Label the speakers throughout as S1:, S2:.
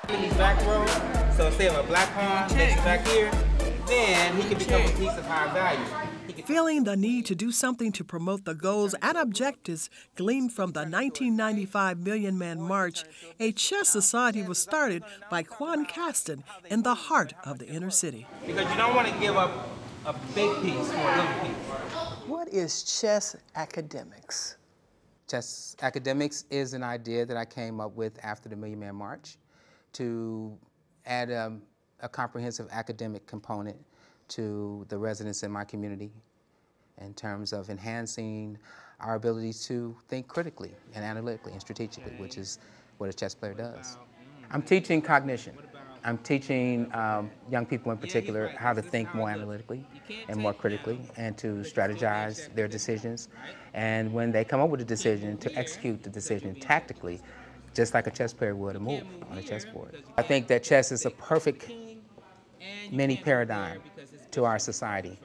S1: In these back rows, so say if a black pawn takes back here, then he can become a piece of high value.
S2: Feeling the need to do something to promote the goals and objectives gleaned from the 1995 Million Man March, a chess society was started by Quan Caston in the heart of the inner city.
S1: Because you don't want to give up a big piece for a little piece.
S3: What is chess academics?
S4: Chess academics is an idea that I came up with after the Million Man March to add a comprehensive academic component to the residents in my community in terms of enhancing our ability to think critically and analytically and strategically, which is what a chess player does. I'm teaching cognition. I'm teaching young people in particular how to think more analytically and more critically and to strategize their decisions. And when they come up with a decision, to execute the decision tactically, just like a chess player would a move on a chessboard. I think that chess is a perfect mini paradigm to our society.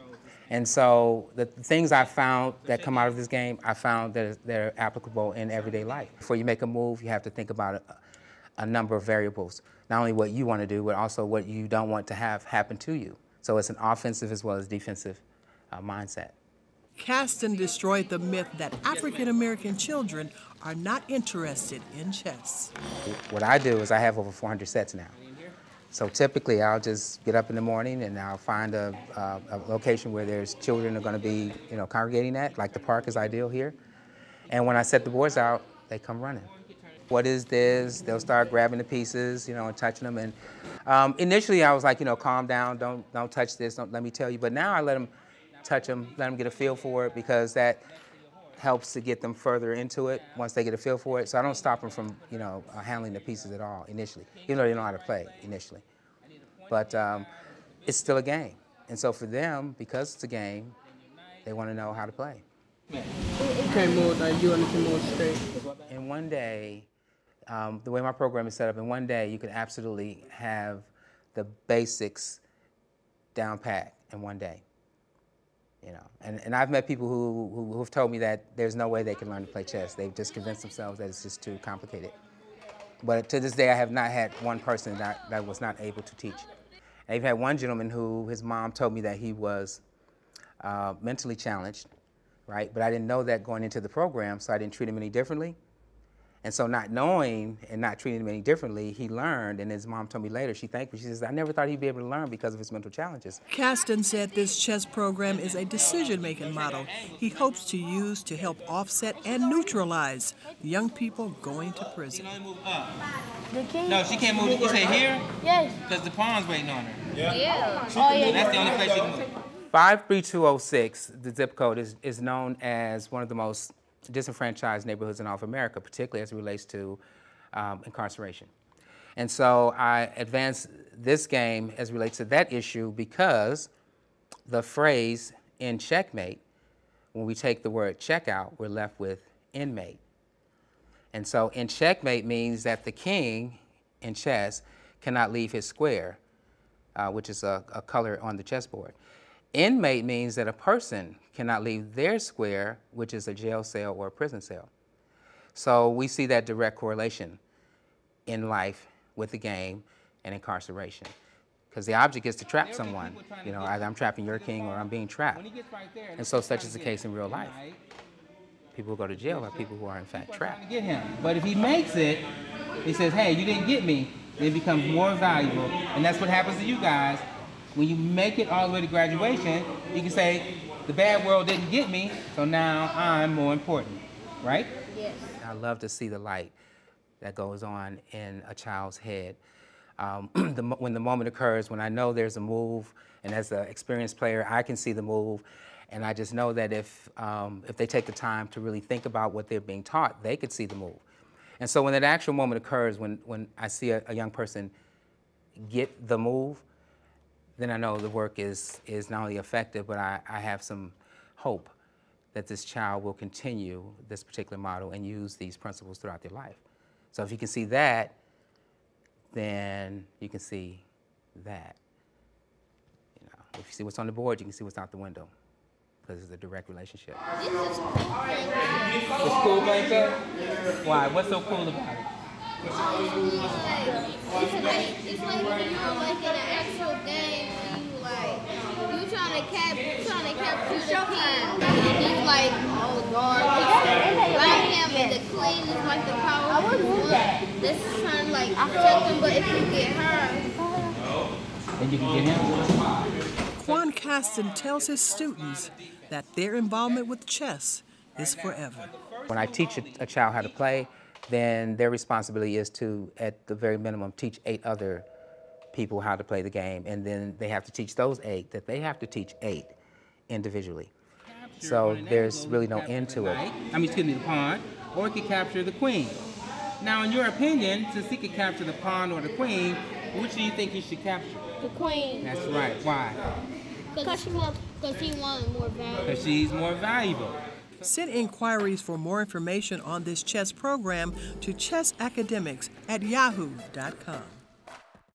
S4: And so the things I found that come out of this game, I found that they're applicable in everyday life. Before you make a move, you have to think about a number of variables. Not only what you want to do, but also what you don't want to have happen to you. So it's an offensive as well as defensive mindset.
S2: Caston destroyed the myth that African-American children are not interested in chess.
S4: What I do is I have over 400 sets now. So typically I'll just get up in the morning and I'll find a location where there's children are going to be, congregating at, like the park is ideal here. And when I set the boards out, they come running. What is this? They'll start grabbing the pieces, and touching them. And initially I was like, calm down, don't touch this, don't let me tell you. But now I let them touch them, let them get a feel for it, because that helps to get them further into it once they get a feel for it. So I don't stop them from, handling the pieces at all initially, even though they know how to play initially. But it's still a game. And so for them, because it's a game, they want to know how to play.
S5: You can't move like you can move straight.
S4: In one day, the way my program is set up, in one day you can absolutely have the basics down pat in one day. And I've met people who've told me that there's no way they can learn to play chess. They've just convinced themselves that it's just too complicated. But to this day, I have not had one person that was not able to teach. I've had one gentleman who, his mom told me that he was mentally challenged, right? But I didn't know that going into the program, so I didn't treat him any differently. And so not knowing and not treating him any differently, he learned, and his mom told me later, she thanked me, she says, I never thought he'd be able to learn because of his mental challenges.
S2: Caston said this chess program is a decision-making model he hopes to use to help offset and neutralize young people going to prison.
S1: No, she can't move. You say here?
S6: Yes.
S1: Because the pawn's waiting on her.
S6: Yeah. Oh, yeah.
S1: That's the only place she can move.
S4: 53206, the zip code, is known as one of the most disenfranchised neighborhoods in all of America, particularly as it relates to incarceration. And so I advanced this game as it relates to that issue because the phrase in checkmate, when we take the word check out, we're left with inmate. And so in checkmate means that the king in chess cannot leave his square, which is a color on the chessboard. Inmate means that a person cannot leave their square, which is a jail cell or a prison cell. So we see that direct correlation in life with the game and incarceration. Because the object is to trap someone. Either I'm trapping your king or I'm being trapped. And so such is the case in real life. People who go to jail are people who are in fact trapped.
S1: Get him. But if he makes it, he says, hey, you didn't get me, then it becomes more valuable. And that's what happens to you guys. When you make it all the way to graduation, you can say, the bad world didn't get me, so now I'm more important, right?
S6: Yes.
S4: I love to see the light that goes on in a child's head. When the moment occurs, when I know there's a move, and as an experienced player, I can see the move, and I just know that if they take the time to really think about what they're being taught, they could see the move. And so when that actual moment occurs, when I see a young person get the move, then I know the work is not only effective, but I have some hope that this child will continue this particular model and use these principles throughout their life. So if you can see that, then you can see that. If you see what's on the board, you can see what's out the window, because it's a direct relationship.
S6: This is cool.
S1: It's cool playing chess? Why? What's so cool about it?
S6: It's like when you're like in an actual game and you trying to capture the king. And he's like, oh guard, around him, and the queen is like the powerful one that's trying to like protect him. But if you get her,
S1: then you can get him.
S2: Quan Caston tells his students that their involvement with chess is forever.
S4: When I teach a child how to play, then their responsibility is to, at the very minimum, teach 8 other people how to play the game, and then they have to teach those 8 that they have to teach 8 individually. So there's really no end to it.
S1: The pawn, or it could capture the queen. Now, in your opinion, since he could capture the pawn or the queen, which do you think he should capture?
S6: the queen.
S1: That's right. Why?
S6: Because he wanted more value.
S1: Because she's more valuable.
S2: Send inquiries for more information on this chess program to chessacademics@yahoo.com.